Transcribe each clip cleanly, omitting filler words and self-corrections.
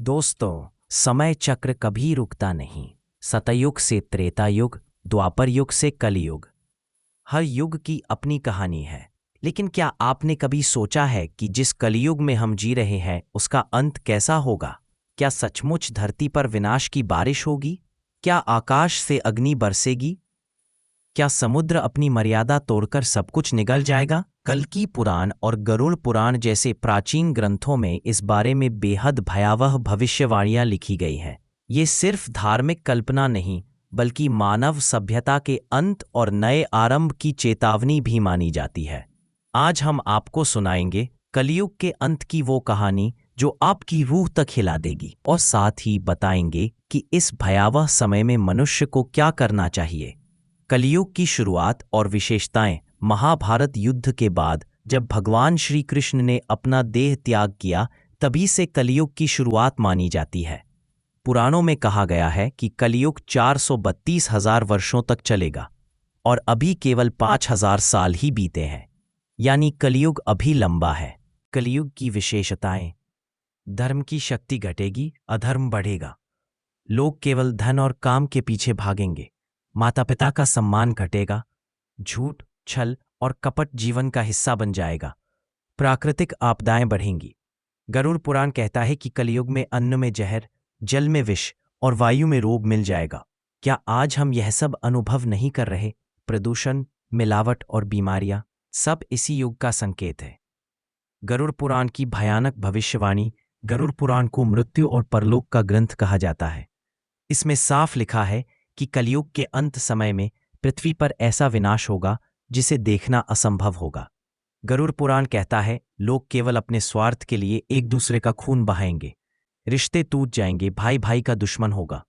दोस्तों, समय चक्र कभी रुकता नहीं। सतयुग से त्रेता युग, द्वापर युग से कलयुग, हर युग की अपनी कहानी है। लेकिन क्या आपने कभी सोचा है कि जिस कलयुग में हम जी रहे हैं उसका अंत कैसा होगा? क्या सचमुच धरती पर विनाश की बारिश होगी? क्या आकाश से अग्नि बरसेगी? क्या समुद्र अपनी मर्यादा तोड़कर सब कुछ निगल जाएगा? कल्कि पुराण और गरुड़ पुराण जैसे प्राचीन ग्रंथों में इस बारे में बेहद भयावह भविष्यवाणियां लिखी गई हैं। ये सिर्फ धार्मिक कल्पना नहीं, बल्कि मानव सभ्यता के अंत और नए आरंभ की चेतावनी भी मानी जाती है। आज हम आपको सुनाएंगे कलयुग के अंत की वो कहानी जो आपकी रूह तक हिला देगी, और साथ ही बताएंगे कि इस भयावह समय में मनुष्य को क्या करना चाहिए। कलयुग की शुरुआत और विशेषताएं। महाभारत युद्ध के बाद जब भगवान श्री कृष्ण ने अपना देह त्याग किया, तभी से कलयुग की शुरुआत मानी जाती है। पुराणों में कहा गया है कि कलयुग 432,000 वर्षों तक चलेगा, और अभी केवल 5,000 साल ही बीते हैं, यानी कलयुग अभी लंबा है। कलयुग की विशेषताएं। धर्म की शक्ति घटेगी, अधर्म बढ़ेगा। लोग केवल धन और काम के पीछे भागेंगे। माता पिता का सम्मान घटेगा। झूठ, छल और कपट जीवन का हिस्सा बन जाएगा। प्राकृतिक आपदाएं बढ़ेंगी। गरुड़ पुराण कहता है कि कलयुग में अन्न में जहर, जल में विष और वायु में रोग मिल जाएगा। क्या आज हम यह सब अनुभव नहीं कर रहे? प्रदूषण, मिलावट और बीमारियां सब इसी युग का संकेत है। गरुड़ पुराण की भयानक भविष्यवाणी। गरुड़ पुराण को मृत्यु और परलोक का ग्रंथ कहा जाता है। इसमें साफ लिखा है कि कलयुग के अंत समय में पृथ्वी पर ऐसा विनाश होगा जिसे देखना असंभव होगा। गरुड़ पुराण कहता है, लोग केवल अपने स्वार्थ के लिए एक दूसरे का खून बहाएंगे। रिश्ते टूट जाएंगे, भाई भाई का दुश्मन होगा।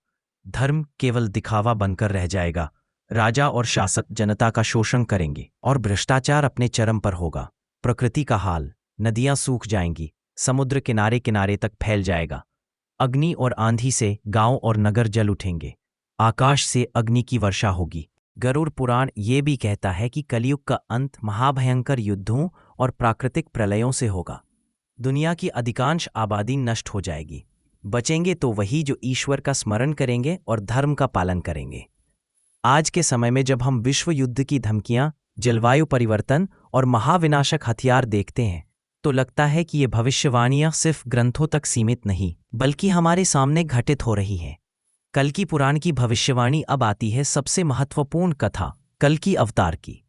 धर्म केवल दिखावा बनकर रह जाएगा। राजा और शासक जनता का शोषण करेंगे, और भ्रष्टाचार अपने चरम पर होगा। प्रकृति का हाल। नदियां सूख जाएंगी, समुद्र किनारे किनारे तक फैल जाएगा। अग्नि और आंधी से गांव और नगर जल उठेंगे। आकाश से अग्नि की वर्षा होगी। गरुड़ पुराण ये भी कहता है कि कलयुग का अंत महाभयंकर युद्धों और प्राकृतिक प्रलयों से होगा। दुनिया की अधिकांश आबादी नष्ट हो जाएगी। बचेंगे तो वही जो ईश्वर का स्मरण करेंगे और धर्म का पालन करेंगे। आज के समय में जब हम विश्व युद्ध की धमकियां, जलवायु परिवर्तन और महाविनाशक हथियार देखते हैं, तो लगता है कि ये भविष्यवाणियां सिर्फ ग्रंथों तक सीमित नहीं, बल्कि हमारे सामने घटित हो रही हैं। कल्कि पुराण की भविष्यवाणी अब आती है सबसे महत्वपूर्ण कथा, कल्कि अवतार की।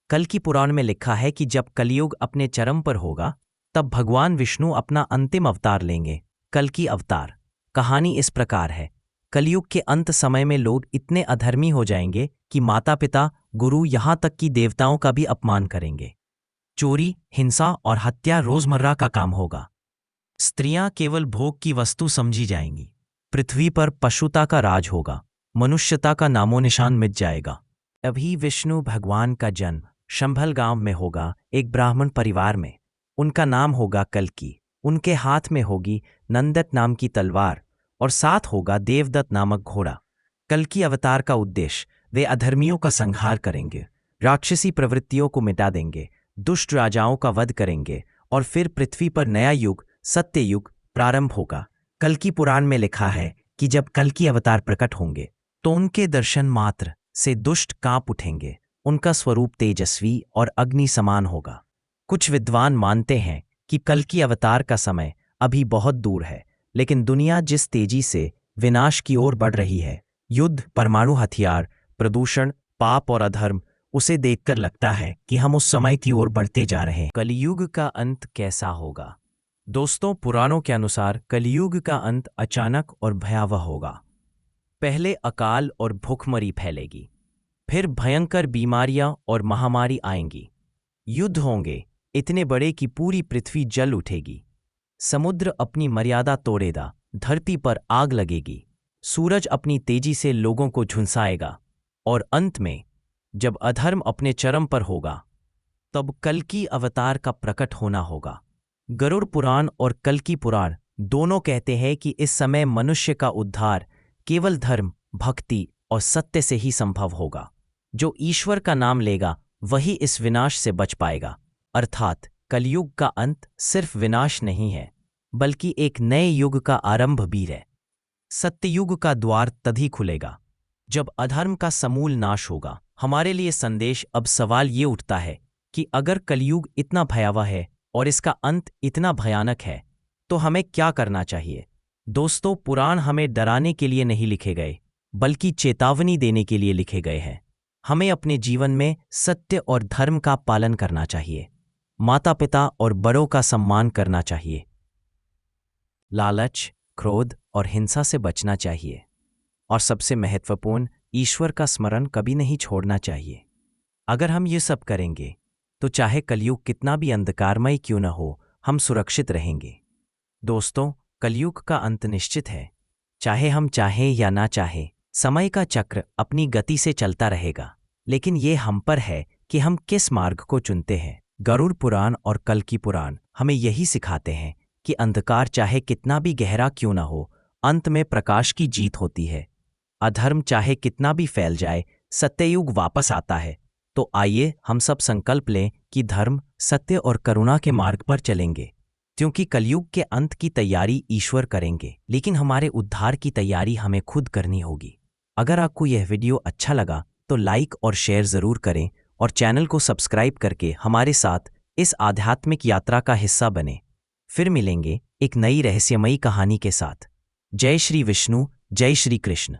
कल्कि पुराण में लिखा है कि जब कलयुग अपने चरम पर होगा, तब भगवान विष्णु अपना अंतिम अवतार लेंगे। कल्कि अवतार कहानी इस प्रकार है। कलयुग के अंत समय में लोग इतने अधर्मी हो जाएंगे कि माता पिता, गुरु, यहाँ तक कि देवताओं का भी अपमान करेंगे। चोरी, हिंसा और हत्या रोजमर्रा का काम होगा। स्त्रियां केवल भोग की वस्तु समझी जाएंगी। पृथ्वी पर पशुता का राज होगा। मनुष्यता का नामो निशान मिट जाएगा। अभी विष्णु भगवान का जन्म शंभल गांव में होगा, एक ब्राह्मण परिवार में। उनका नाम होगा कल्कि। उनके हाथ में होगी नंदत नाम की तलवार, और साथ होगा देवदत्त नामक घोड़ा। कल्कि अवतार का उद्देश्य, वे अधर्मियों का संहार करेंगे, राक्षसी प्रवृत्तियों को मिटा देंगे, दुष्ट राजाओं का वध करेंगे, और फिर पृथ्वी पर नया युग, सत्य युग प्रारंभ होगा। कल्कि पुराण में लिखा है कि जब कल्कि अवतार प्रकट होंगे, तो उनके दर्शन मात्र से दुष्ट कांप उठेंगे। उनका स्वरूप तेजस्वी और अग्नि समान होगा। कुछ विद्वान मानते हैं कि कल्कि अवतार का समय अभी बहुत दूर है, लेकिन दुनिया जिस तेजी से विनाश की ओर बढ़ रही है, युद्ध, परमाणु हथियार, प्रदूषण, पाप और अधर्म, उसे देखकर लगता है कि हम उस समय की ओर बढ़ते जा रहे हैं। कलयुग का अंत कैसा होगा? दोस्तों, पुराणों के अनुसार कलयुग का अंत अचानक और भयावह होगा। पहले अकाल और भूखमरी फैलेगी, फिर भयंकर बीमारियां और महामारी आएंगी। युद्ध होंगे इतने बड़े कि पूरी पृथ्वी जल उठेगी। समुद्र अपनी मर्यादा तोड़ेगा, धरती पर आग लगेगी, सूरज अपनी तेजी से लोगों को झुलसाएगा, और अंत में जब अधर्म अपने चरम पर होगा, तब कल्कि अवतार का प्रकट होना होगा। गरुड़ पुराण और कल्कि पुराण दोनों कहते हैं कि इस समय मनुष्य का उद्धार केवल धर्म, भक्ति और सत्य से ही संभव होगा। जो ईश्वर का नाम लेगा वही इस विनाश से बच पाएगा। अर्थात कलयुग का अंत सिर्फ विनाश नहीं है, बल्कि एक नए युग का आरंभ भी है। सत्ययुग का द्वार तभी खुलेगा जब अधर्म का समूल नाश होगा। हमारे लिए संदेश अब सवाल ये उठता है कि अगर कलयुग इतना भयावह है और इसका अंत इतना भयानक है तो हमें क्या करना चाहिए। दोस्तों, पुराण हमें डराने के लिए नहीं लिखे गए बल्कि चेतावनी देने के लिए लिखे गए हैं। हमें अपने जीवन में सत्य और धर्म का पालन करना चाहिए, माता पिता और बड़ों का सम्मान करना चाहिए, लालच, क्रोध और हिंसा से बचना चाहिए, और सबसे महत्वपूर्ण, ईश्वर का स्मरण कभी नहीं छोड़ना चाहिए। अगर हम ये सब करेंगे तो चाहे कलयुग कितना भी अंधकारमय क्यों न हो, हम सुरक्षित रहेंगे। दोस्तों, कलयुग का अंत निश्चित है, चाहे हम चाहें या ना चाहें। समय का चक्र अपनी गति से चलता रहेगा, लेकिन ये हम पर है कि हम किस मार्ग को चुनते हैं। गरुड़ पुराण और कल्कि पुराण हमें यही सिखाते हैं कि अंधकार चाहे कितना भी गहरा क्यों ना हो, अंत में प्रकाश की जीत होती है। अधर्म चाहे कितना भी फैल जाए, सत्ययुग वापस आता है। तो आइए हम सब संकल्प लें कि धर्म, सत्य और करुणा के मार्ग पर चलेंगे, क्योंकि कलयुग के अंत की तैयारी ईश्वर करेंगे, लेकिन हमारे उद्धार की तैयारी हमें खुद करनी होगी। अगर आपको यह वीडियो अच्छा लगा तो लाइक और शेयर जरूर करें और चैनल को सब्सक्राइब करके हमारे साथ इस आध्यात्मिक यात्रा का हिस्सा बने। फिर मिलेंगे एक नई रहस्यमयी कहानी के साथ। जय श्री विष्णु, जय श्री कृष्ण।